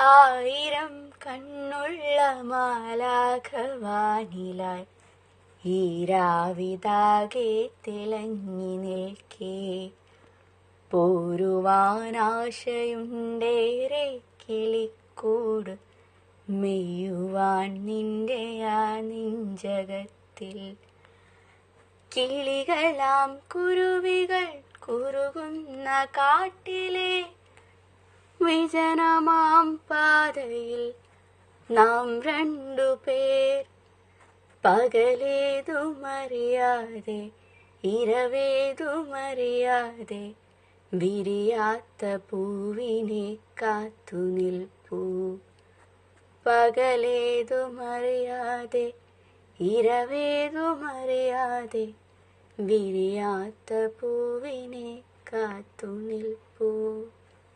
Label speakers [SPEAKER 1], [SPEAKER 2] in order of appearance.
[SPEAKER 1] ആയിരം കണ്ണുള്ള മാലാഖവാനിലായി ഈരാവിതാകെ തിളങ്ങി നിൽക്കേ. പോരുവാനാശയുണ്ടേറെ കിളിക്കൂട് മെയ്യുവാൻ നിന്റെ ആ നെഞ്ചകത്തിൽ. കിളികളാം കുരുവികൾ കുറുകുന്ന കാട്ടിലെ വിജനമാം പാതയിൽ നാം രണ്ടുപേർ. പകലേതുമറിയാതെ ഇരവേതുമറിയാതെ വിരിയാത്ത പൂവിനെ കാത്തു നിൽപ്പൂ. പകലേതുമറിയാതെ ഇരവേതുമറിയാതെ വിരിയാത്ത പൂവിനെ കാത്തു നിൽപ്പൂ.